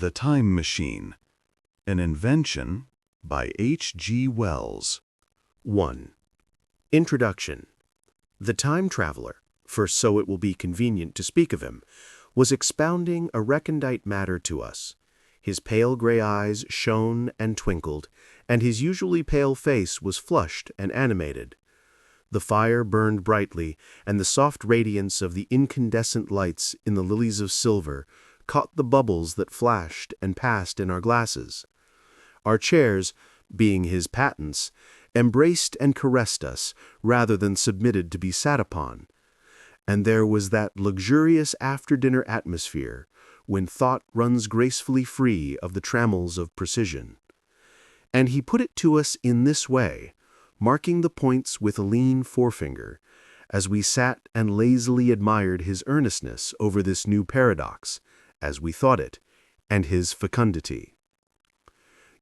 The Time Machine, an invention by H.G. Wells. 1. Introduction. The time traveler, for so it will be convenient to speak of him, was expounding a recondite matter to us. His pale gray eyes shone and twinkled, and his usually pale face was flushed and animated. The fire burned brightly, and the soft radiance of the incandescent lights in the lilies of silver caught the bubbles that flashed and passed in our glasses. Our chairs, being his patents, embraced and caressed us rather than submitted to be sat upon, and there was that luxurious after-dinner atmosphere when thought runs gracefully free of the trammels of precision. And he put it to us in this way, marking the points with a lean forefinger, as we sat and lazily admired his earnestness over this new paradox, as we thought it, and his fecundity.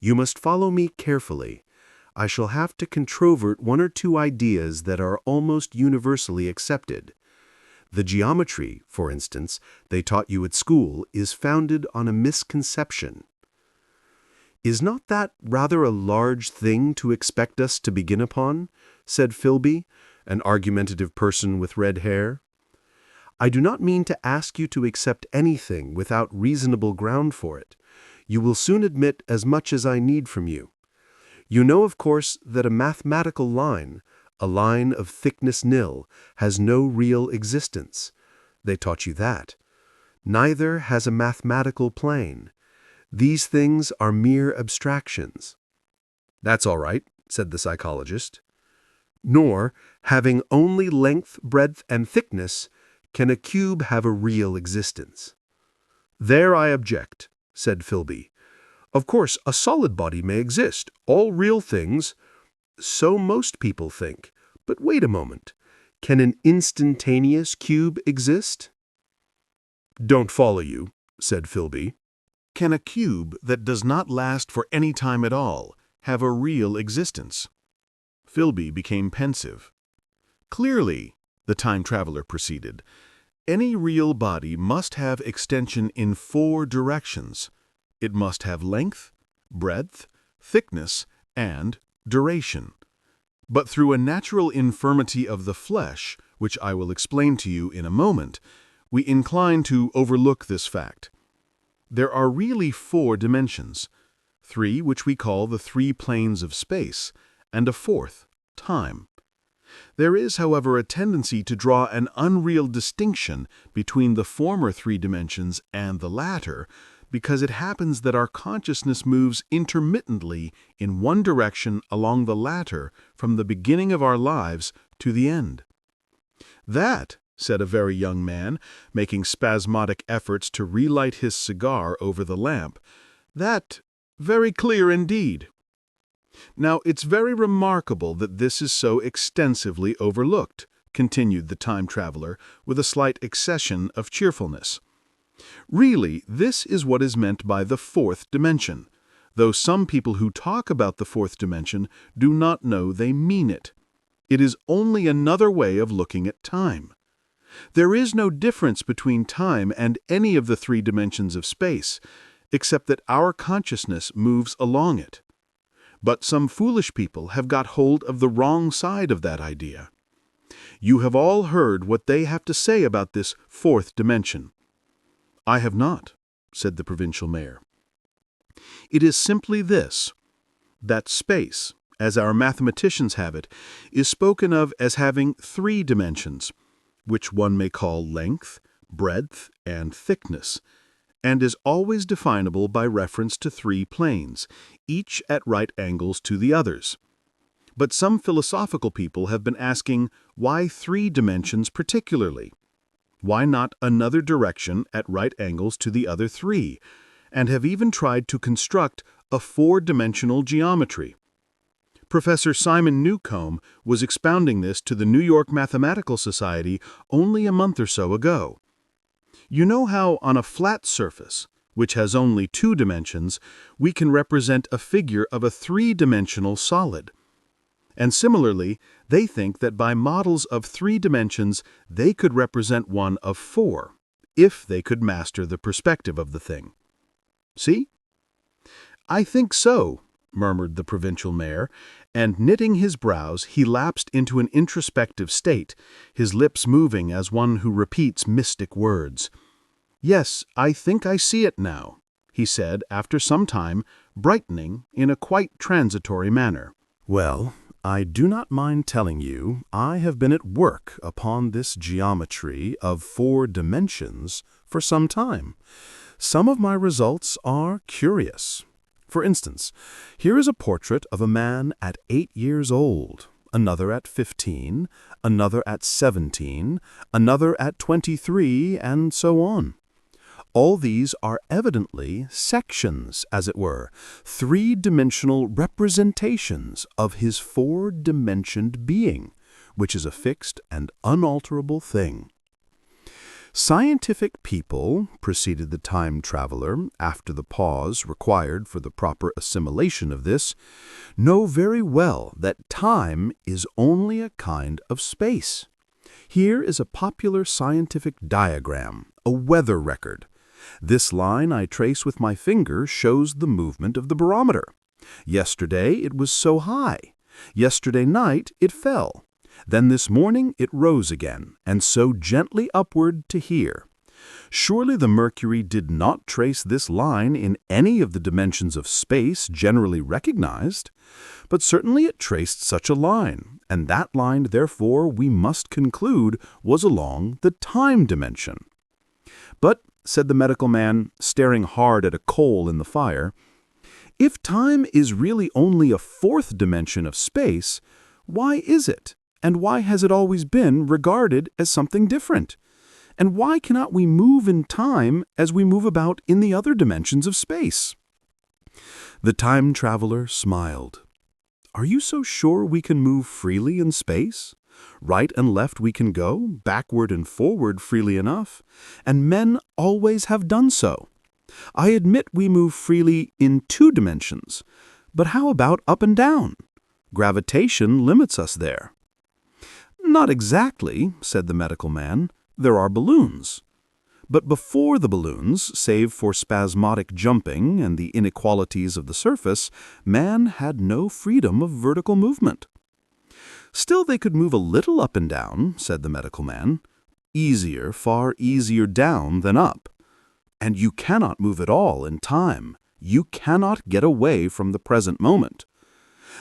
You must follow me carefully. I shall have to controvert one or two ideas that are almost universally accepted. The geometry, for instance, they taught you at school is founded on a misconception. "Is not that rather a large thing to expect us to begin upon?" said Philby, an argumentative person with red hair. "I do not mean to ask you to accept anything without reasonable ground for it. You will soon admit as much as I need from you. You know, of course, that a mathematical line, a line of thickness nil, has no real existence. They taught you that. Neither has a mathematical plane. These things are mere abstractions." "That's all right," said the psychologist. "Nor, having only length, breadth, and thickness, can a cube have a real existence." "There I object," said Philby. "Of course, a solid body may exist, all real things. So most people think. But wait a moment. Can an instantaneous cube exist?" "Don't follow you," said Philby. Can a cube that does not last for any time at all have a real existence? Philby became pensive. "Clearly," the time traveler proceeded, "any real body must have extension in 4 directions. It must have length, breadth, thickness, and duration. But through a natural infirmity of the flesh, which I will explain to you in a moment, we incline to overlook this fact. There are really 4 dimensions, 3 which we call the 3 planes of space, and a 4th, time. There is, however, a tendency to draw an unreal distinction between the former 3 dimensions and the latter, because it happens that our consciousness moves intermittently in one direction along the latter from the beginning of our lives to the end." "That," said a very young man, making spasmodic efforts to relight his cigar over the lamp, "that, very clear indeed. Now, it's very remarkable that this is so extensively overlooked," continued the time traveler with a slight accession of cheerfulness. "Really, this is what is meant by the 4th dimension, though some people who talk about the 4th dimension do not know they mean it. It is only another way of looking at time. There is no difference between time and any of the 3 dimensions of space, except that our consciousness moves along it. But some foolish people have got hold of the wrong side of that idea. You have all heard what they have to say about this 4th dimension." "I have not," said the provincial mayor. "It is simply this, that space, as our mathematicians have it, is spoken of as having 3 dimensions, which one may call length, breadth, and thickness, and is always definable by reference to 3 planes, each at right angles to the others. But some philosophical people have been asking, why 3 dimensions particularly? Why not another direction at right angles to the other 3, and have even tried to construct a 4-dimensional geometry. Professor Simon Newcomb was expounding this to the New York Mathematical Society only a month or so ago. You know how on a flat surface, which has only 2 dimensions, we can represent a figure of a 3-dimensional solid. And similarly, they think that by models of 3 dimensions, they could represent one of 4, if they could master the perspective of the thing. See? "I think so," murmured the provincial mayor, and knitting his brows, he lapsed into an introspective state, his lips moving as one who repeats mystic words. "Yes, I think I see it now," he said after some time, brightening in a quite transitory manner. Well, I do not mind telling you I have been at work upon this geometry of 4 dimensions for some time. Some of my results are curious. For instance, here is a portrait of a man at 8 years old, another at 15, another at 17, another at 23, and so on. All these are evidently sections, as it were, 3-dimensional representations of his 4-dimensioned being, which is a fixed and unalterable thing. Scientific people, proceeded the time traveler, after the pause required for the proper assimilation of this, know very well that time is only a kind of space. Here is a popular scientific diagram, a weather record. This line I trace with my finger shows the movement of the barometer. Yesterday it was so high. Yesterday night it fell. Then this morning it rose again, and so gently upward to here. Surely the mercury did not trace this line in any of the dimensions of space generally recognized, but certainly it traced such a line, and that line, therefore, we must conclude was along the time dimension. But, said the medical man, staring hard at a coal in the fire, if time is really only a 4th dimension of space, why is it? And why has it always been regarded as something different? And why cannot we move in time as we move about in the other dimensions of space? The time traveler smiled. Are you so sure we can move freely in space? Right and left we can go, backward and forward freely enough, and men always have done so. I admit we move freely in 2 dimensions, but how about up and down? Gravitation limits us there. Not exactly, said the medical man. There are balloons. But before the balloons, save for spasmodic jumping and the inequalities of the surface, man had no freedom of vertical movement. Still they could move a little up and down, said the medical man. Easier, far easier down than up. And you cannot move at all in time. You cannot get away from the present moment.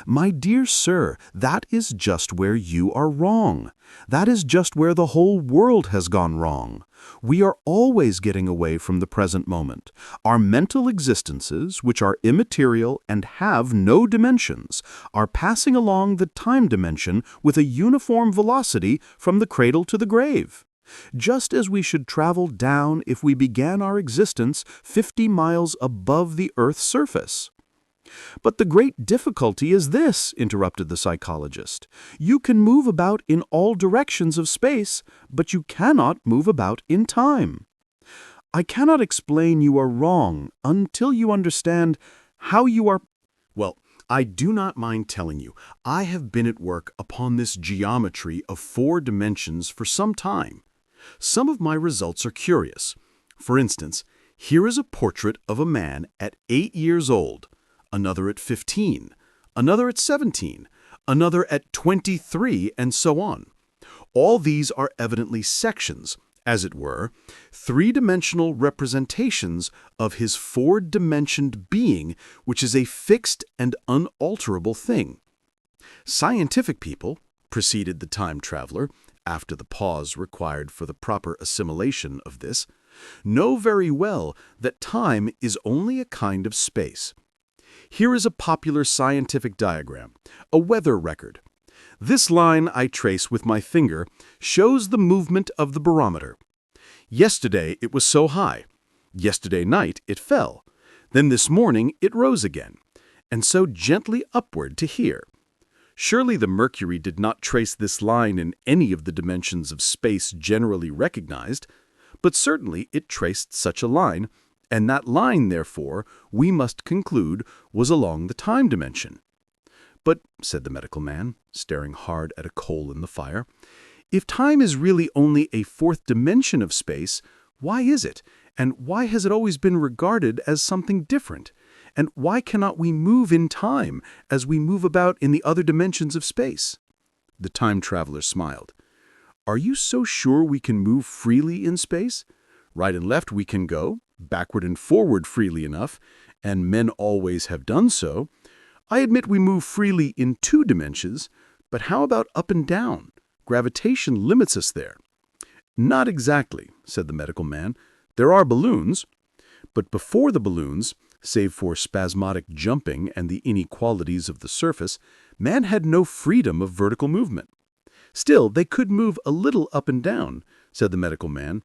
My dear sir, that is just where you are wrong. That is just where the whole world has gone wrong. We are always getting away from the present moment. Our mental existences, which are immaterial and have no dimensions, are passing along the time dimension with a uniform velocity from the cradle to the grave. Just as we should travel down if we began our existence 50 miles above the Earth's surface. But the great difficulty is this, interrupted the psychologist. You can move about in all directions of space, but you cannot move about in time. I cannot explain you are wrong until you understand how you are... Well, I do not mind telling you, I have been at work upon this geometry of 4 dimensions for some time. Some of my results are curious. For instance, here is a portrait of a man at 8 years old, another at 15, another at 17, another at 23, and so on. All these are evidently sections, as it were, 3-dimensional representations of his 4-dimensioned being, which is a fixed and unalterable thing. Scientific people, proceeded the time traveler, after the pause required for the proper assimilation of this, know very well that time is only a kind of space. Here is a popular scientific diagram, a weather record. This line I trace with my finger shows the movement of the barometer. Yesterday it was so high. Yesterday night it fell. Then this morning it rose again, and so gently upward to here. Surely the mercury did not trace this line in any of the dimensions of space generally recognized, but certainly it traced such a line, and that line, therefore, we must conclude was along the time dimension. But, said the medical man, staring hard at a coal in the fire, if time is really only a 4th dimension of space, why is it, And why has it always been regarded as something different? And why cannot we move in time as we move about in the other dimensions of space? The time traveler smiled. Are you so sure we can move freely in space? Right and left we can go, backward and forward freely enough, and men always have done so. I admit we move freely in 2 dimensions, but how about up and down? Gravitation limits us there. Not exactly, said the medical man. There are balloons. But before the balloons, save for spasmodic jumping and the inequalities of the surface, man had no freedom of vertical movement. Still, they could move a little up and down, said the medical man.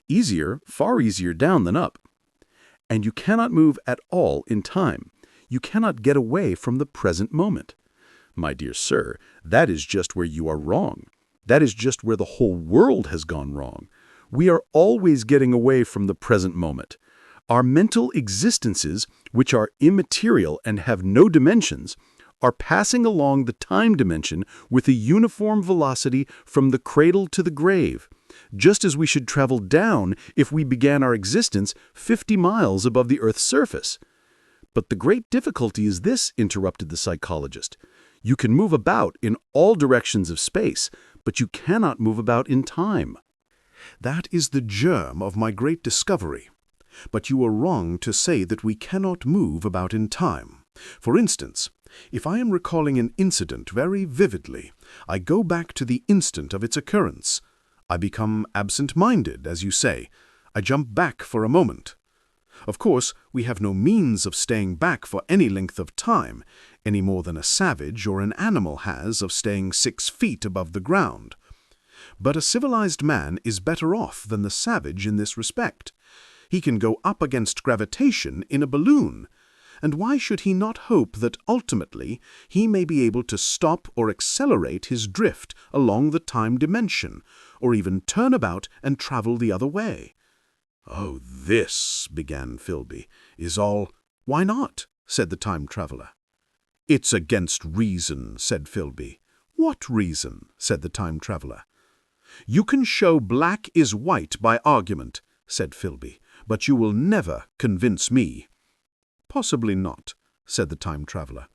Easier, far easier down than up. And you cannot move at all in time. You cannot get away from the present moment. My dear sir, that is just where you are wrong. That is just where the whole world has gone wrong. We are always getting away from the present moment. Our mental existences, which are immaterial and have no dimensions, are passing along the time dimension with a uniform velocity from the cradle to the grave, just as we should travel down if we began our existence 50 miles above the Earth's surface. But the great difficulty is this, interrupted the psychologist. You can move about in all directions of space, but you cannot move about in time. That is the germ of my great discovery. But you are wrong to say that we cannot move about in time. For instance, if I am recalling an incident very vividly, I go back to the instant of its occurrence. I become absent-minded, as you say. I jump back for a moment. Of course, we have no means of staying back for any length of time, any more than a savage or an animal has of staying 6 feet above the ground. But a civilized man is better off than the savage in this respect. He can go up against gravitation in a balloon. And why should he not hope that ultimately he may be able to stop or accelerate his drift along the time dimension, or even turn about and travel the other way? "Oh, this," began Philby, "is all—" "Why not?" said the time traveler. "It's against reason," said Philby. "What reason?" said the time traveler. "You can show black is white by argument," said Philby, "but you will never convince me." "Possibly not," said the time traveler.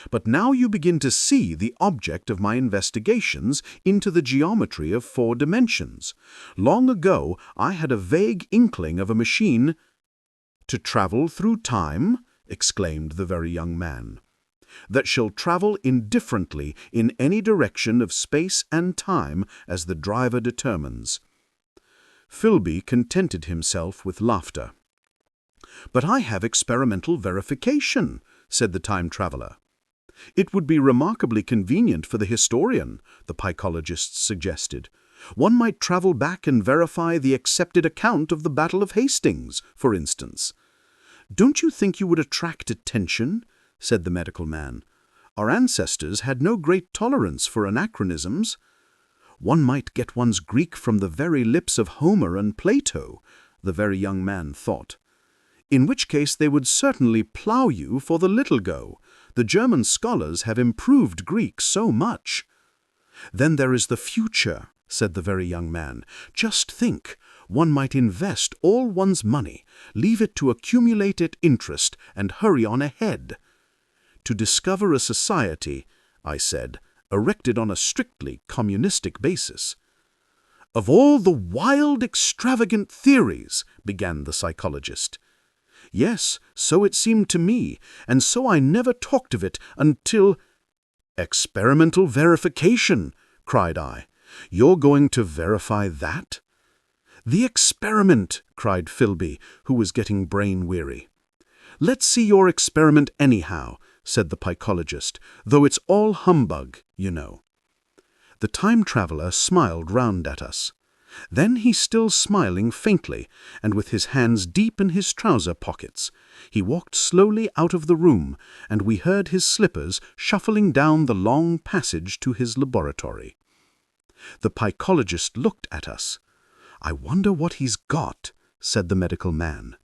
"But now you begin to see the object of my investigations into the geometry of 4 dimensions. Long ago I had a vague inkling of a machine—" "To travel through time," exclaimed the very young man, "that shall travel indifferently in any direction of space and time as the driver determines." Philby contented himself with laughter. "But I have experimental verification," said the time traveler. "It would be remarkably convenient for the historian," the psychologist suggested. "One might travel back and verify the accepted account of the Battle of Hastings, for instance." "Don't you think you would attract attention?" said the medical man. "Our ancestors had no great tolerance for anachronisms." "One might get one's Greek from the very lips of Homer and Plato," the very young man thought. "In which case they would certainly plough you for the little go. The German scholars have improved Greek so much." "Then there is the future," said the very young man. "Just think, one might invest all one's money, leave it to accumulate at interest, and hurry on ahead." "To discover a society," I said, "erected on a strictly communistic basis." "Of all the wild, extravagant theories," began the psychologist. "Yes, so it seemed to me, and so I never talked of it until—" "Experimental verification," cried I. "You're going to verify that?" "The experiment," cried Philby, who was getting brain-weary. "Let's see your experiment anyhow," said the psychologist, "though it's all humbug, you know." The time traveler smiled round at us. Then he, still smiling faintly, and with his hands deep in his trouser pockets, he walked slowly out of the room, and we heard his slippers shuffling down the long passage to his laboratory. The psychologist looked at us. "I wonder what he's got," said the medical man.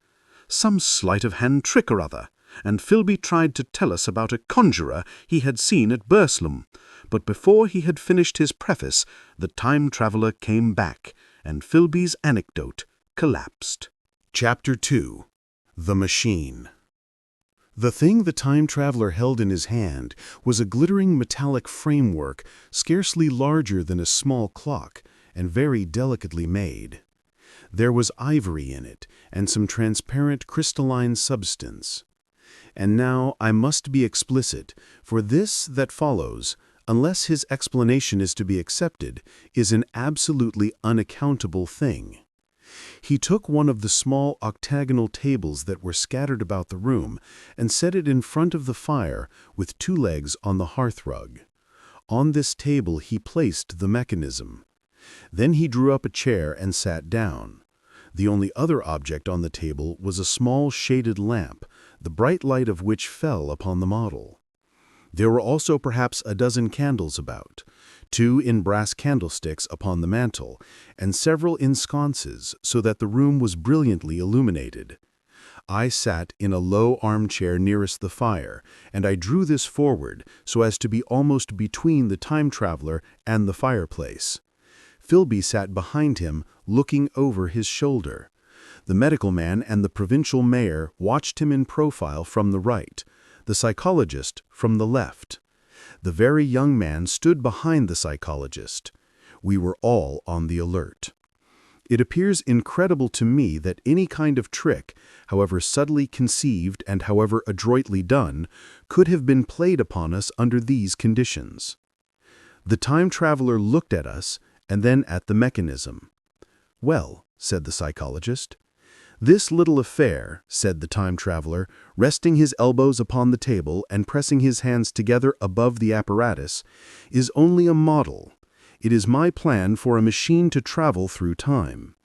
"Some sleight-of-hand trick or other," and Philby tried to tell us about a conjurer he had seen at Burslem, but before he had finished his preface, the time traveler came back, and Philby's anecdote collapsed. Chapter 2. The Machine. The thing the time traveler held in his hand was a glittering metallic framework scarcely larger than a small clock and very delicately made. There was ivory in it and some transparent crystalline substance. And now I must be explicit, for this that follows, unless his explanation is to be accepted, is an absolutely unaccountable thing. He took one of the small octagonal tables that were scattered about the room and set it in front of the fire with two legs on the hearthrug. On this table he placed the mechanism. Then he drew up a chair and sat down. The only other object on the table was a small shaded lamp, the bright light of which fell upon the model. There were also perhaps a dozen candles about, 2 in brass candlesticks upon the mantel, and several in sconces, so that the room was brilliantly illuminated. I sat in a low armchair nearest the fire, and I drew this forward so as to be almost between the time traveler and the fireplace. Philby sat behind him, looking over his shoulder. The medical man and the provincial mayor watched him in profile from the right, the psychologist from the left. The very young man stood behind the psychologist. We were all on the alert. It appears incredible to me that any kind of trick, however subtly conceived and however adroitly done, could have been played upon us under these conditions. The time traveler looked at us and then at the mechanism. "Well," said the psychologist. "This little affair," said the time traveler, resting his elbows upon the table and pressing his hands together above the apparatus, "is only a model. It is my plan for a machine to travel through time.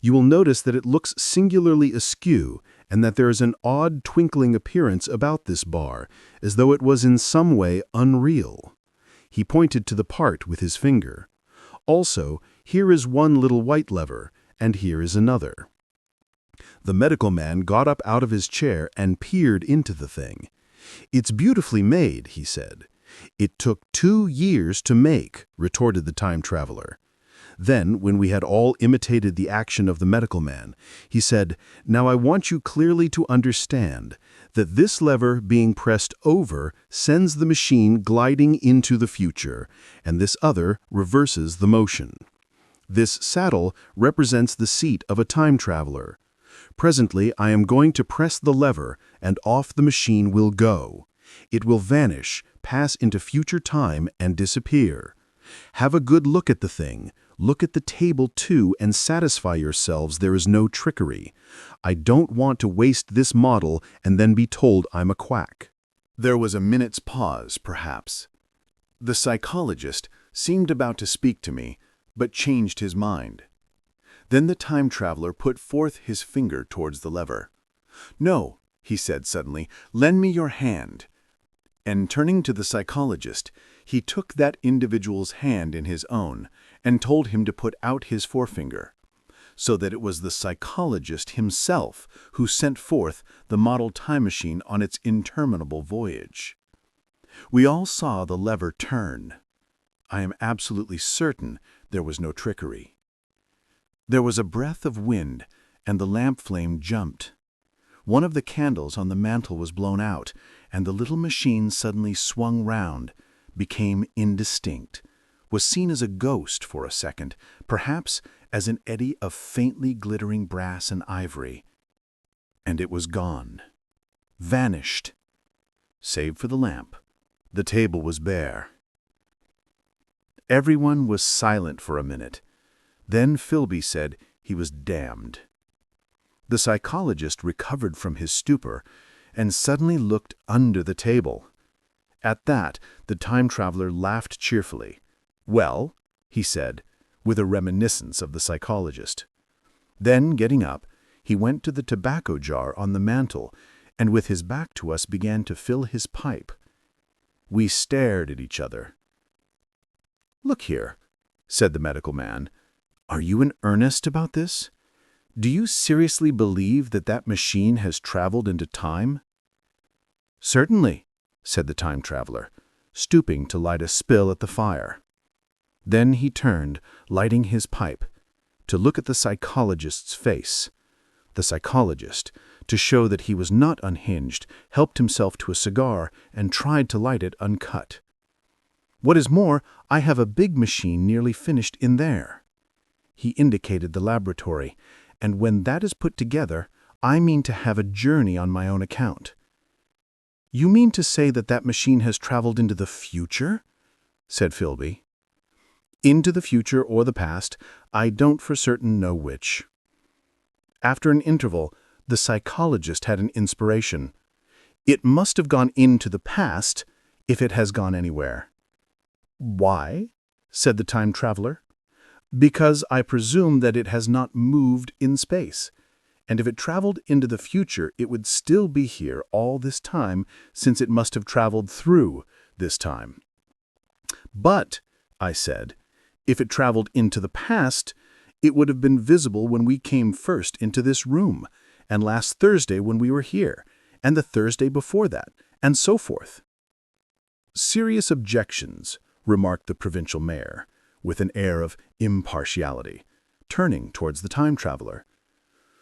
You will notice that it looks singularly askew and that there is an odd twinkling appearance about this bar, as though it was in some way unreal." He pointed to the part with his finger. "Also, here is one little white lever, and here is another." The medical man got up out of his chair and peered into the thing. "It's beautifully made," he said. "It took 2 years to make," retorted the time traveler. Then, when we had all imitated the action of the medical man, he said, "Now I want you clearly to understand that this lever being pressed over sends the machine gliding into the future, and this other reverses the motion. This saddle represents the seat of a time traveler. Presently I am going to press the lever, and off the machine will go. It will vanish, pass into future time, and disappear. Have a good look at the thing. Look at the table, too, and satisfy yourselves there is no trickery. I don't want to waste this model and then be told I'm a quack." There was a minute's pause, perhaps. The psychologist seemed about to speak to me, but changed his mind. Then the time traveler put forth his finger towards the lever. "No," he said suddenly, "lend me your hand." And turning to the psychologist, he took that individual's hand in his own and told him to put out his forefinger, so that it was the psychologist himself who sent forth the model time machine on its interminable voyage. We all saw the lever turn. I am absolutely certain there was no trickery. There was a breath of wind, and the lamp flame jumped. One of the candles on the mantel was blown out, and the little machine suddenly swung round, became indistinct, was seen as a ghost for a second, perhaps as an eddy of faintly glittering brass and ivory. And it was gone. Vanished. Save for the lamp, the table was bare. Everyone was silent for a minute. Then Philby said he was damned. The psychologist recovered from his stupor and suddenly looked under the table. At that, the time traveler laughed cheerfully. "Well," he said, with a reminiscence of the psychologist. Then, getting up, he went to the tobacco jar on the mantel and with his back to us began to fill his pipe. We stared at each other. "Look here," said the medical man. "Are you in earnest about this? Do you seriously believe that that machine has traveled into time?" "Certainly," said the time traveler, stooping to light a spill at the fire. Then he turned, lighting his pipe, to look at the psychologist's face. The psychologist, to show that he was not unhinged, helped himself to a cigar and tried to light it uncut. "What is more, I have a big machine nearly finished in there." He indicated the laboratory, "and when that is put together, I mean to have a journey on my own account." "You mean to say that that machine has traveled into the future?" said Philby. "Into the future or the past, I don't for certain know which." After an interval, the psychologist had an inspiration. "It must have gone into the past, if it has gone anywhere." "Why?" said the time traveler. "Because I presume that it has not moved in space. And if it traveled into the future, it would still be here all this time, since it must have traveled through this time." "But," I said, "if it traveled into the past, it would have been visible when we came first into this room, and last Thursday when we were here, and the Thursday before that, and so forth." "Serious objections," remarked the provincial mayor, with an air of impartiality, turning towards the time traveler.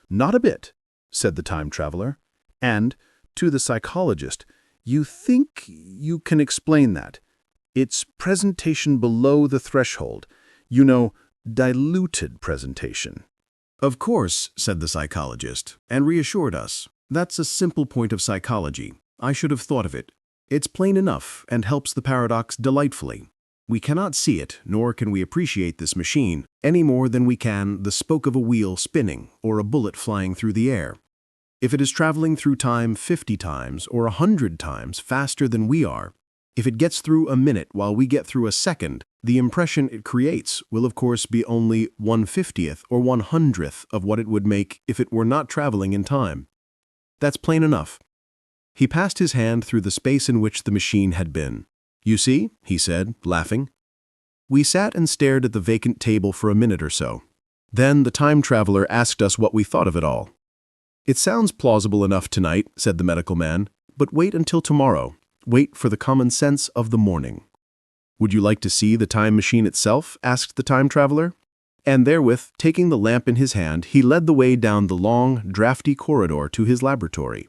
"Not a bit," said the time traveler, and, to the psychologist, "You think you can explain that? It's presentation below the threshold. You know, diluted presentation." "Of course," said the psychologist, and reassured us. "That's a simple point of psychology. I should have thought of it. It's plain enough and helps the paradox delightfully. We cannot see it, nor can we appreciate this machine, any more than we can the spoke of a wheel spinning or a bullet flying through the air. If it is traveling through time 50 times or 100 times faster than we are, if it gets through a minute while we get through a second, the impression it creates will of course be only 1/50th or 100th of what it would make if it were not traveling in time. That's plain enough." He passed his hand through the space in which the machine had been. "You see," he said, laughing. We sat and stared at the vacant table for a minute or so. Then the time traveler asked us what we thought of it all. "It sounds plausible enough tonight," said the medical man, "but wait until tomorrow. Wait for the common sense of the morning." "Would you like to see the time machine itself?" asked the time traveler. And therewith, taking the lamp in his hand, he led the way down the long, drafty corridor to his laboratory.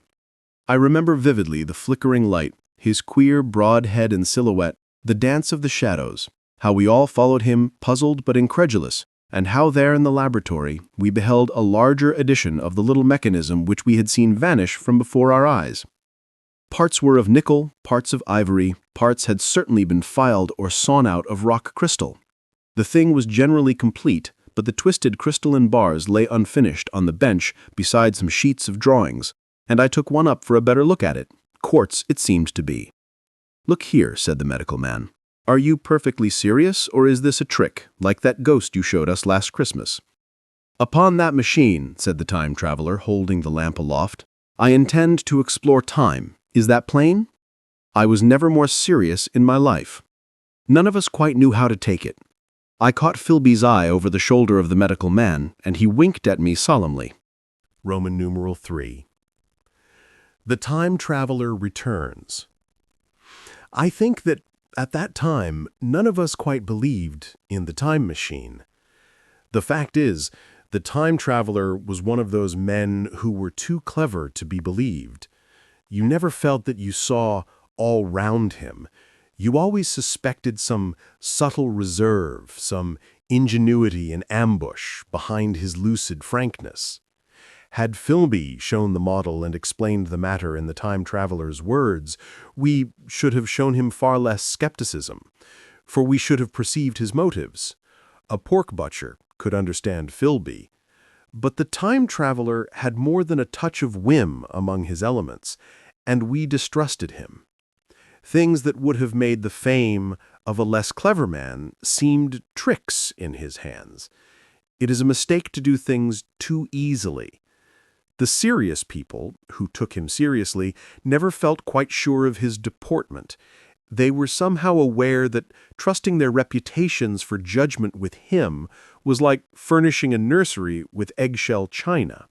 I remember vividly the flickering light, his queer, broad head and silhouette, the dance of the shadows, how we all followed him, puzzled but incredulous, and how there in the laboratory we beheld a larger edition of the little mechanism which we had seen vanish from before our eyes. Parts were of nickel, parts of ivory, parts had certainly been filed or sawn out of rock crystal. The thing was generally complete, but the twisted crystalline bars lay unfinished on the bench beside some sheets of drawings, and I took one up for a better look at it. Quartz it seemed to be. "Look here," said the medical man. "Are you perfectly serious, or is this a trick, like that ghost you showed us last Christmas?" "Upon that machine," said the time traveler, holding the lamp aloft, "I intend to explore time. Is that plain? I was never more serious in my life." None of us quite knew how to take it. I caught Philby's eye over the shoulder of the medical man, and he winked at me solemnly. Roman numeral 3. The time traveler returns. I think that at that time, none of us quite believed in the time machine. The fact is, the time traveler was one of those men who were too clever to be believed. You never felt that you saw all round him. You always suspected some subtle reserve, some ingenuity and ambush behind his lucid frankness. Had Philby shown the model and explained the matter in the time traveler's words, we should have shown him far less skepticism, for we should have perceived his motives. A pork butcher could understand Philby, but the time traveler had more than a touch of whim among his elements, and we distrusted him. Things that would have made the fame of a less clever man seemed tricks in his hands. It is a mistake to do things too easily. The serious people, who took him seriously, never felt quite sure of his deportment. They were somehow aware that trusting their reputations for judgment with him was like furnishing a nursery with eggshell china.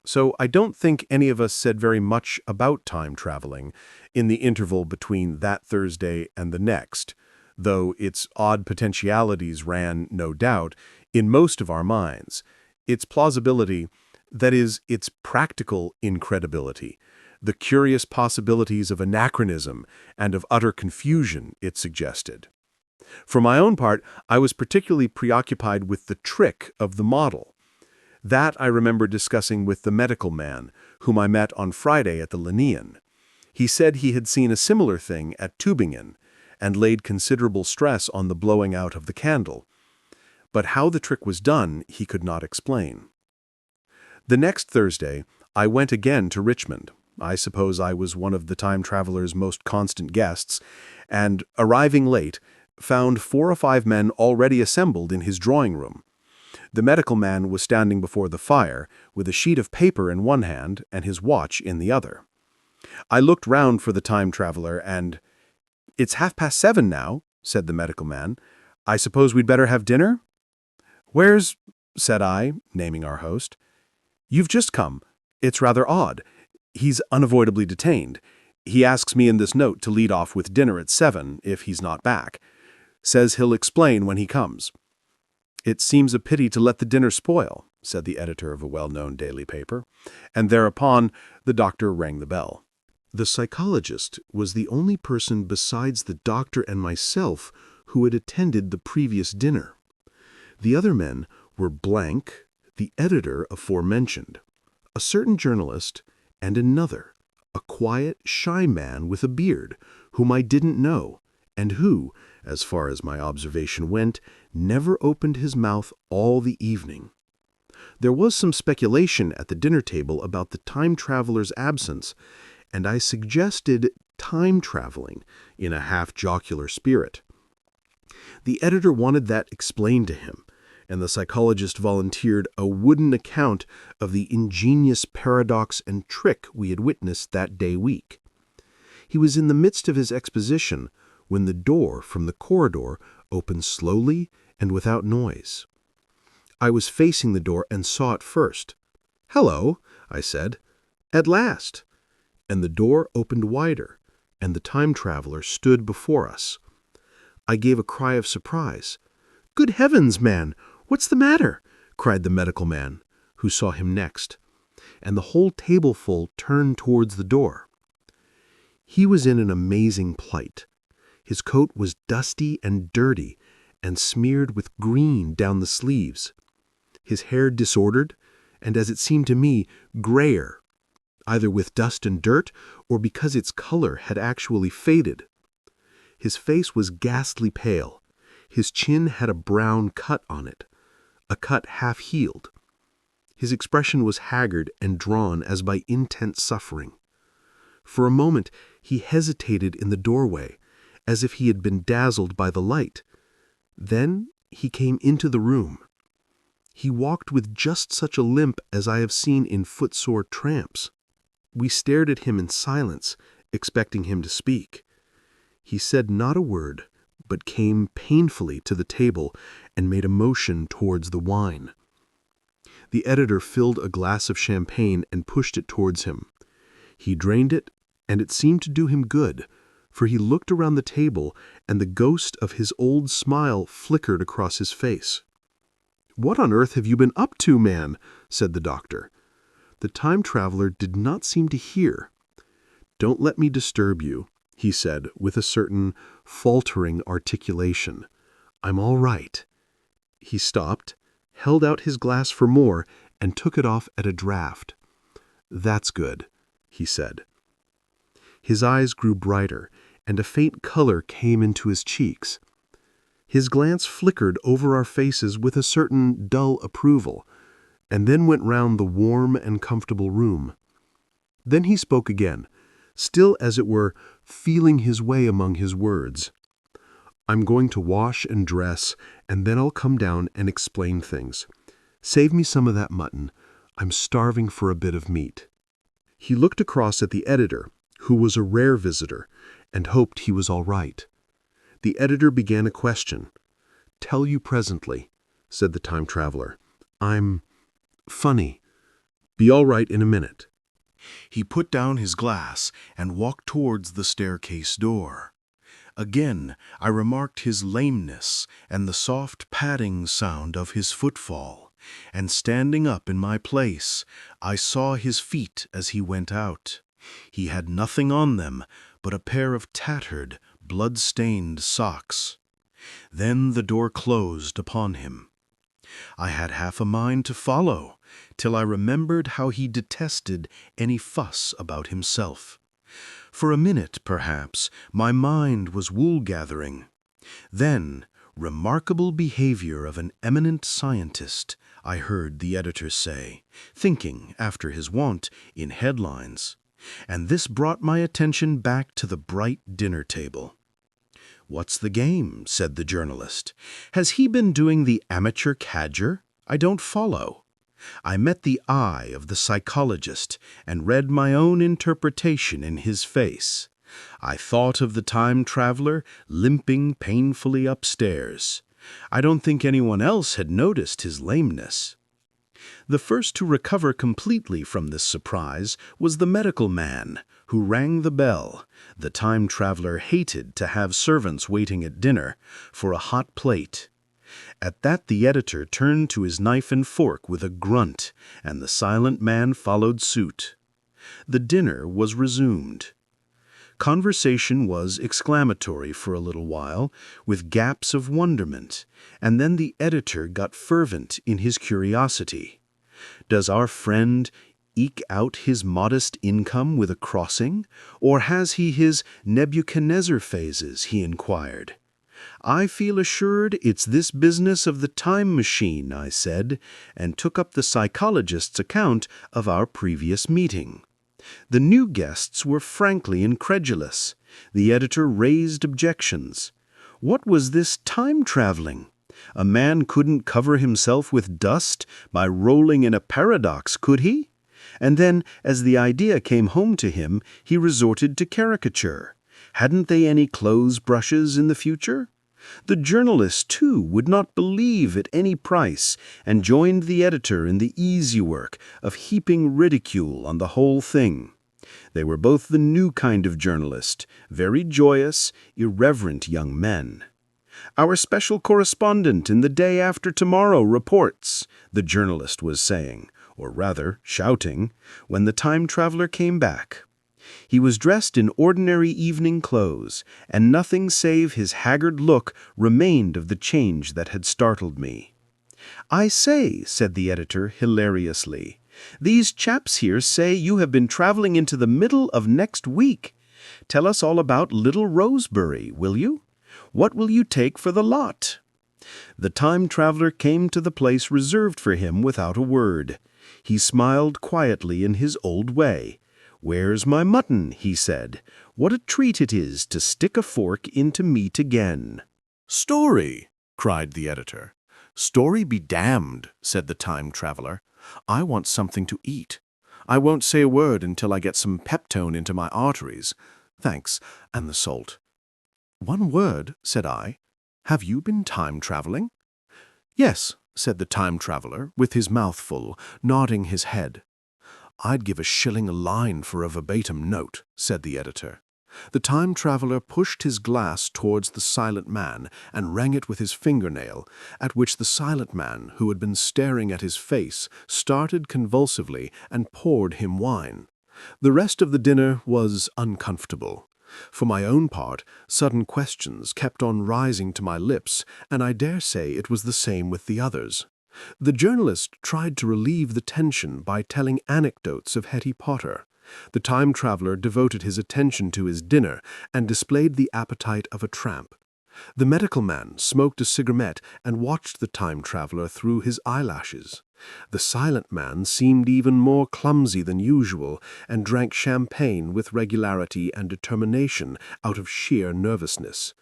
So I don't think any of us said very much about time traveling in the interval between that Thursday and the next, though its odd potentialities ran, no doubt, in most of our minds. Its plausibility, That is, its practical incredibility, the curious possibilities of anachronism and of utter confusion it suggested. For my own part, I was particularly preoccupied with the trick of the model. That I remember discussing with the medical man, whom I met on Friday at the Linnean. He said he had seen a similar thing at Tübingen, and laid considerable stress on the blowing out of the candle. But how the trick was done, he could not explain. The next Thursday, I went again to Richmond. I suppose I was one of the time traveler's most constant guests, and, arriving late, found 4 or 5 men already assembled in his drawing room. The medical man was standing before the fire, with a sheet of paper in one hand and his watch in the other. I looked round for the time traveler and, "It's 7:30 now," said the medical man. "I suppose we'd better have dinner?" "Where's—" said I, naming our host. "You've just come. It's rather odd. He's unavoidably detained. He asks me in this note to lead off with dinner at 7, if he's not back. Says he'll explain when he comes." "It seems a pity to let the dinner spoil," said the editor of a well-known daily paper, and thereupon the doctor rang the bell. The psychologist was the only person besides the doctor and myself who had attended the previous dinner. The other men were Blank, the editor aforementioned, a certain journalist, and another, a quiet, shy man with a beard, whom I didn't know, and who, as far as my observation went, never opened his mouth all the evening. There was some speculation at the dinner table about the time traveler's absence, and I suggested time traveling in a half-jocular spirit. The editor wanted that explained to him, and the psychologist volunteered a wooden account of the ingenious paradox and trick we had witnessed that day week. He was in the midst of his exposition when the door from the corridor opened slowly and without noise. I was facing the door and saw it first. "Hello," I said. "At last." And the door opened wider, and the time traveler stood before us. I gave a cry of surprise. "Good heavens, man! What's the matter?" cried the medical man, who saw him next, and the whole tableful turned towards the door. He was in an amazing plight. His coat was dusty and dirty, and smeared with green down the sleeves. His hair disordered, and as it seemed to me, grayer, either with dust and dirt, or because its color had actually faded. His face was ghastly pale. His chin had a brown cut on it, a cut half-healed. His expression was haggard and drawn as by intense suffering. For a moment he hesitated in the doorway, as if he had been dazzled by the light. Then he came into the room. He walked with just such a limp as I have seen in footsore tramps. We stared at him in silence, expecting him to speak. He said not a word, but came painfully to the table and made a motion towards the wine. The editor filled a glass of champagne and pushed it towards him. He drained it, and it seemed to do him good, for he looked around the table, and the ghost of his old smile flickered across his face. "What on earth have you been up to, man?" said the doctor. The time traveler did not seem to hear. "Don't let me disturb you," he said with a certain faltering articulation. "I'm all right." He stopped, held out his glass for more, and took it off at a draught. "That's good," he said. His eyes grew brighter, and a faint color came into his cheeks. His glance flickered over our faces with a certain dull approval, and then went round the warm and comfortable room. Then he spoke again, still as it were feeling his way among his words. "I'm going to wash and dress, and then I'll come down and explain things. Save me some of that mutton. I'm starving for a bit of meat." He looked across at the editor, who was a rare visitor, and hoped he was all right. The editor began a question. "Tell you presently," said the time traveler. "I'm funny. Be all right in a minute." He put down his glass and walked towards the staircase door. Again I remarked his lameness and the soft padding sound of his footfall. and standing up in my place, I saw his feet as he went out. He had nothing on them but a pair of tattered, blood-stained socks. Then the door closed upon him. I had half a mind to follow, till I remembered how he detested any fuss about himself. For a minute, perhaps, my mind was wool-gathering. Then, remarkable behavior of an eminent scientist, I heard the editor say, thinking, after his wont, in headlines. And this brought my attention back to the bright dinner table. "What's the game?" said the journalist. "Has he been doing the amateur cadger? I don't follow." I met the eye of the psychologist and read my own interpretation in his face. I thought of the time traveler limping painfully upstairs. I don't think anyone else had noticed his lameness. The first to recover completely from this surprise was the medical man, who rang the bell. The time traveler hated to have servants waiting at dinner for a hot plate. At that the editor turned to his knife and fork with a grunt, and the silent man followed suit. The dinner was resumed. Conversation was exclamatory for a little while, with gaps of wonderment, and then the editor got fervent in his curiosity. Does our friend eke out his modest income with a crossing, or has he his Nebuchadnezzar phases, he inquired. I feel assured it's this business of the time machine, I said, and took up the psychologist's account of our previous meeting. The new guests were frankly incredulous. The editor raised objections. What was this time-traveling? A man couldn't cover himself with dust by rolling in a paradox, could he? And then, as the idea came home to him, he resorted to caricature. Hadn't they any clothes brushes in the future? The journalist, too, would not believe at any price, and joined the editor in the easy work of heaping ridicule on the whole thing. They were both the new kind of journalist, very joyous, irreverent young men. "Our special correspondent in the day after tomorrow reports," the journalist was saying, or rather shouting, when the time traveler came back. He was dressed in ordinary evening clothes, and nothing save his haggard look remained of the change that had startled me. "I say," said the editor hilariously, "these chaps here say you have been traveling into the middle of next week. Tell us all about Little Rosebery, will you? What will you take for the lot?" The time traveler came to the place reserved for him without a word. He smiled quietly in his old way. "Where's my mutton?" he said. "What a treat it is to stick a fork into meat again." "Story!" cried the editor. "Story be damned," said the time traveler. "I want something to eat. I won't say a word until I get some peptone into my arteries. Thanks, and the salt." "One word," said I. "Have you been time traveling?" "Yes," said the time traveler, with his mouth full, nodding his head. "I'd give a shilling a line for a verbatim note," said the editor. The time traveler pushed his glass towards the silent man and rang it with his fingernail, at which the silent man, who had been staring at his face, started convulsively and poured him wine. The rest of the dinner was uncomfortable. For my own part, sudden questions kept on rising to my lips, and I dare say it was the same with the others. The journalist tried to relieve the tension by telling anecdotes of Hetty Potter. The time traveler devoted his attention to his dinner and displayed the appetite of a tramp. The medical man smoked a cigarette and watched the time traveler through his eyelashes. The silent man seemed even more clumsy than usual and drank champagne with regularity and determination out of sheer nervousness.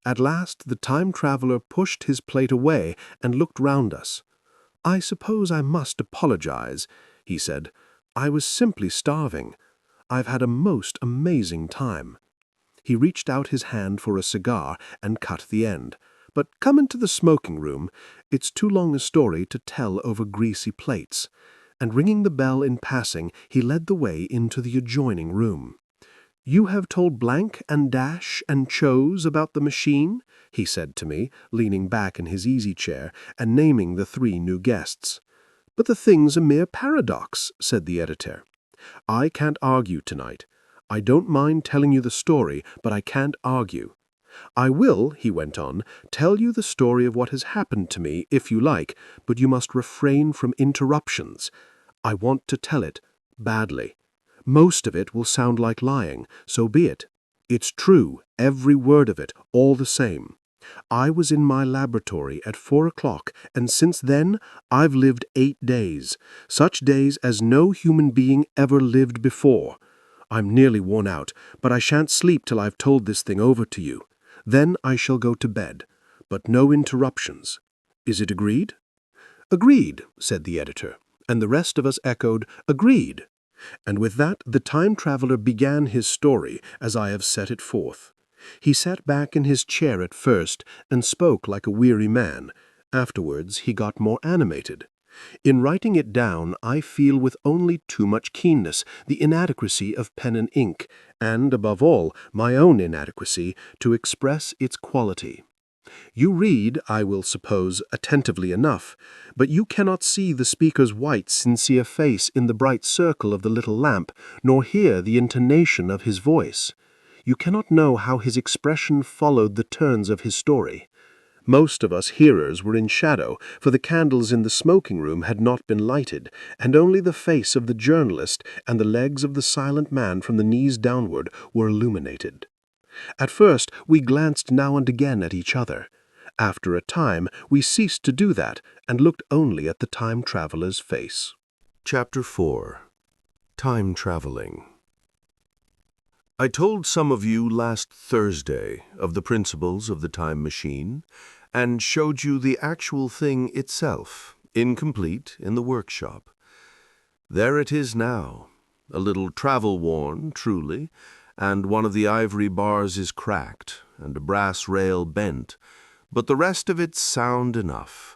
At last the time traveler pushed his plate away and looked round us. "I suppose I must apologize," he said. "I was simply starving. I've had a most amazing time." He reached out his hand for a cigar and cut the end. "But come into the smoking room. It's too long a story to tell over greasy plates." And ringing the bell in passing, he led the way into the adjoining room. "You have told blank and dash and chose about the machine?" he said to me, leaning back in his easy chair and naming the 3 new guests. "But the thing's a mere paradox," said the editor. "I can't argue tonight. I don't mind telling you the story, but I can't argue. I will," he went on, "tell you the story of what has happened to me, if you like, but you must refrain from interruptions. I want to tell it badly. Most of it will sound like lying, so be it. It's true, every word of it, all the same. I was in my laboratory at 4 o'clock, and since then I've lived 8 days, such days as no human being ever lived before. I'm nearly worn out, but I shan't sleep till I've told this thing over to you. Then I shall go to bed, but no interruptions. Is it agreed?" "Agreed," said the editor, and the rest of us echoed, "Agreed." And with that the time traveler began his story as I have set it forth. He sat back in his chair at first and spoke like a weary man. Afterwards he got more animated. In writing it down, I feel with only too much keenness the inadequacy of pen and ink, and, above all, my own inadequacy to express its quality. You read, I will suppose, attentively enough, but you cannot see the speaker's white, sincere face in the bright circle of the little lamp, nor hear the intonation of his voice. You cannot know how his expression followed the turns of his story. Most of us hearers were in shadow, for the candles in the smoking room had not been lighted, and only the face of the journalist and the legs of the silent man from the knees downward were illuminated. At first we glanced now and again at each other. After a time we ceased to do that and looked only at the time traveler's face. Chapter 4. Time Traveling. I told some of you last Thursday of the principles of the time machine and showed you the actual thing itself, incomplete, in the workshop. There it is now, a little travel-worn, truly, and one of the ivory bars is cracked and a brass rail bent, but the rest of it's sound enough.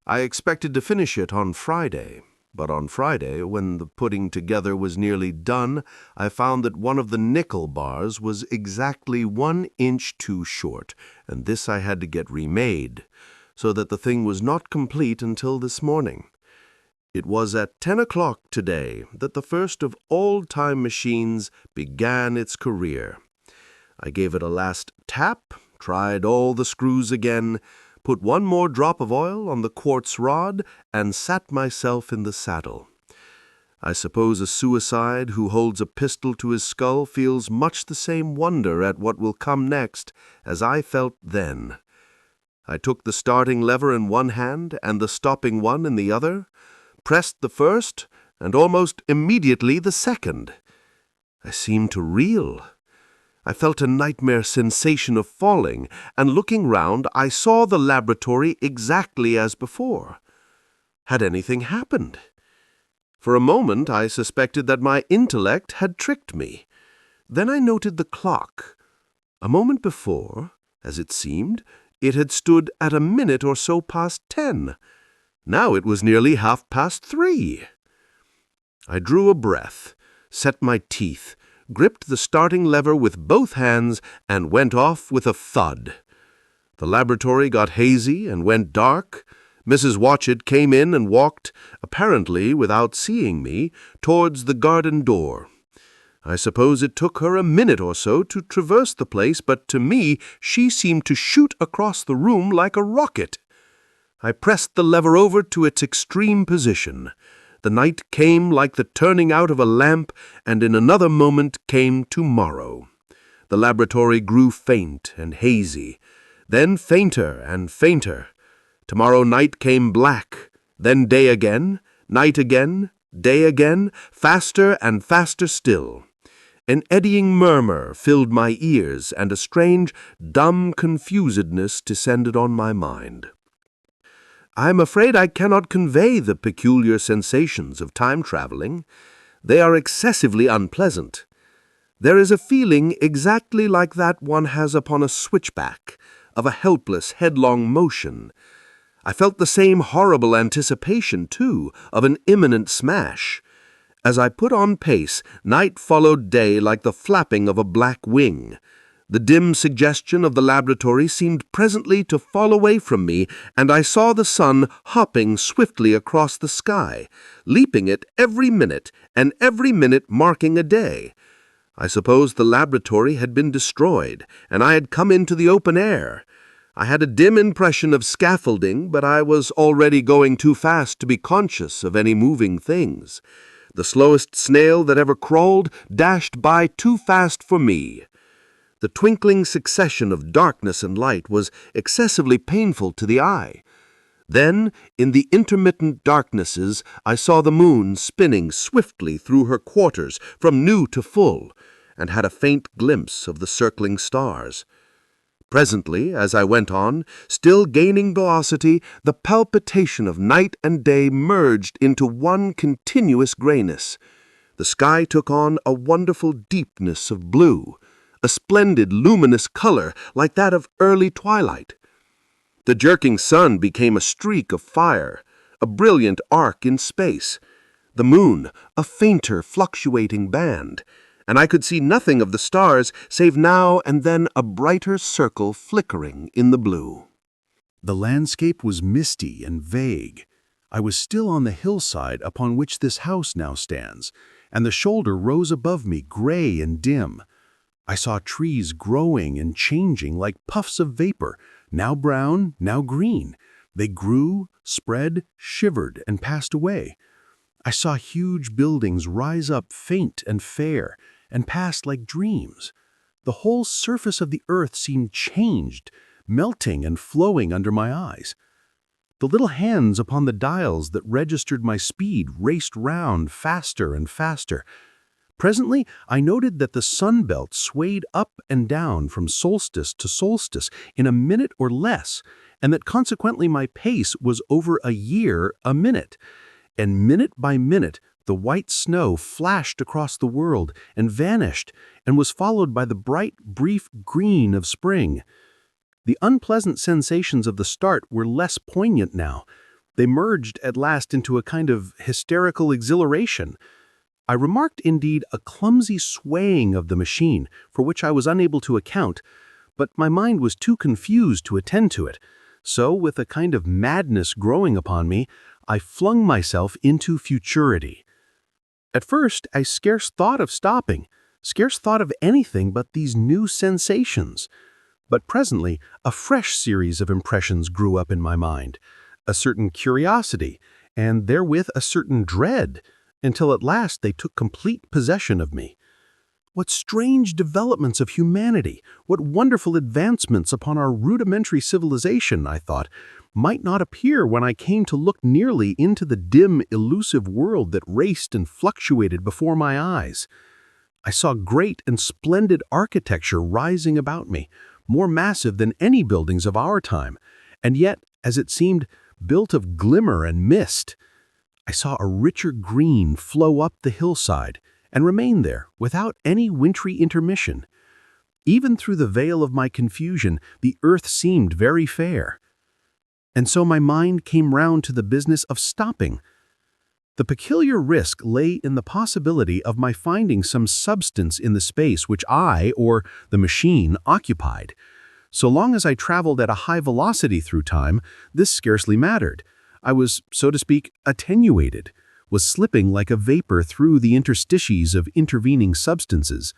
I expected to finish it on Friday, but on Friday, when the putting together was nearly done, I found that one of the nickel bars was exactly 1 inch too short, and this I had to get remade, so that the thing was not complete until this morning. It was at 10 o'clock today that the first of all time machines began its career. I gave it a last tap, tried all the screws again, put one more drop of oil on the quartz rod, and sat myself in the saddle. I suppose a suicide who holds a pistol to his skull feels much the same wonder at what will come next as I felt then. I took the starting lever in one hand and the stopping one in the other, pressed the first, and almost immediately the second. I seemed to reel. I felt a nightmare sensation of falling, and looking round, I saw the laboratory exactly as before. Had anything happened? For a moment I suspected that my intellect had tricked me. Then I noted the clock. A moment before, as it seemed, it had stood at a minute or so past 10. Now it was nearly 3:30. I drew a breath, set my teeth, gripped the starting lever with both hands, and went off with a thud. The laboratory got hazy and went dark. Mrs. Watchett came in and walked, apparently without seeing me, towards the garden door. I suppose it took her a minute or so to traverse the place, but to me she seemed to shoot across the room like a rocket. I pressed the lever over to its extreme position. The night came like the turning out of a lamp, and in another moment came tomorrow. The laboratory grew faint and hazy, then fainter and fainter. Tomorrow night came black, then day again, night again, day again, faster and faster still. An eddying murmur filled my ears, and a strange, dumb confusedness descended on my mind. I am afraid I cannot convey the peculiar sensations of time-traveling. They are excessively unpleasant. There is a feeling exactly like that one has upon a switchback, of a helpless, headlong motion. I felt the same horrible anticipation, too, of an imminent smash. As I put on pace, night followed day like the flapping of a black wing. The dim suggestion of the laboratory seemed presently to fall away from me, and I saw the sun hopping swiftly across the sky, leaping it every minute, and every minute marking a day. I suppose the laboratory had been destroyed, and I had come into the open air. I had a dim impression of scaffolding, but I was already going too fast to be conscious of any moving things. The slowest snail that ever crawled dashed by too fast for me. The twinkling succession of darkness and light was excessively painful to the eye. Then, in the intermittent darknesses, I saw the moon spinning swiftly through her quarters from new to full, and had a faint glimpse of the circling stars. Presently, as I went on, still gaining velocity, the palpitation of night and day merged into one continuous grayness. The sky took on a wonderful deepness of blue, a splendid luminous color like that of early twilight. The jerking sun became a streak of fire, a brilliant arc in space, the moon a fainter fluctuating band, and I could see nothing of the stars save now and then a brighter circle flickering in the blue. The landscape was misty and vague. I was still on the hillside upon which this house now stands, and the shoulder rose above me gray and dim. I saw trees growing and changing like puffs of vapor, now brown, now green. They grew, spread, shivered, and passed away. I saw huge buildings rise up faint and fair, and pass like dreams. The whole surface of the earth seemed changed, melting and flowing under my eyes. The little hands upon the dials that registered my speed raced round faster and faster. Presently, I noted that the sun belt swayed up and down from solstice to solstice in a minute or less, and that consequently my pace was over a year a minute. And minute by minute, the white snow flashed across the world and vanished, and was followed by the bright, brief green of spring. The unpleasant sensations of the start were less poignant now. They merged at last into a kind of hysterical exhilaration. I remarked, indeed, a clumsy swaying of the machine, for which I was unable to account, but my mind was too confused to attend to it. So, with a kind of madness growing upon me, I flung myself into futurity. At first, I scarce thought of stopping, scarce thought of anything but these new sensations. But presently, a fresh series of impressions grew up in my mind, a certain curiosity, and therewith a certain dread, until at last they took complete possession of me. What strange developments of humanity, what wonderful advancements upon our rudimentary civilization, I thought, might not appear when I came to look nearly into the dim, elusive world that raced and fluctuated before my eyes. I saw great and splendid architecture rising about me, more massive than any buildings of our time, and yet, as it seemed, built of glimmer and mist. I saw a richer green flow up the hillside, and remain there without any wintry intermission. Even through the veil of my confusion, the earth seemed very fair. And so my mind came round to the business of stopping. The peculiar risk lay in the possibility of my finding some substance in the space which I, or the machine, occupied. So long as I traveled at a high velocity through time, this scarcely mattered. I was, so to speak, attenuated, was slipping like a vapor through the interstices of intervening substances.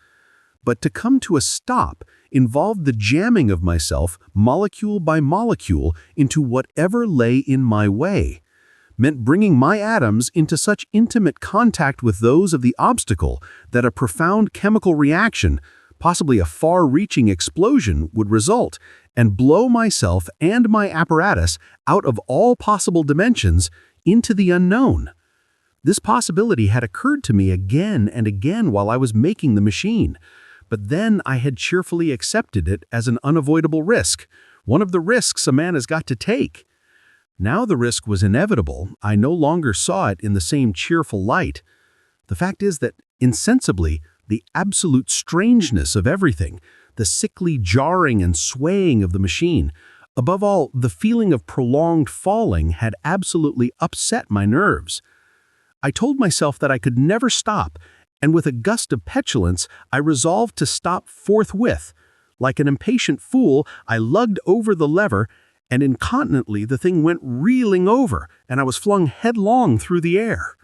But to come to a stop involved the jamming of myself, molecule by molecule, into whatever lay in my way, meant bringing my atoms into such intimate contact with those of the obstacle that a profound chemical reaction, possibly a far-reaching explosion, would result, and blow myself and my apparatus out of all possible dimensions into the unknown. This possibility had occurred to me again and again while I was making the machine, but then I had cheerfully accepted it as an unavoidable risk, one of the risks a man has got to take. Now the risk was inevitable. I no longer saw it in the same cheerful light. The fact is that, insensibly, the absolute strangeness of everything, the sickly jarring and swaying of the machine, above all, the feeling of prolonged falling had absolutely upset my nerves. I told myself that I could never stop, and with a gust of petulance, I resolved to stop forthwith. Like an impatient fool, I lugged over the lever, and incontinently the thing went reeling over, and I was flung headlong through the air.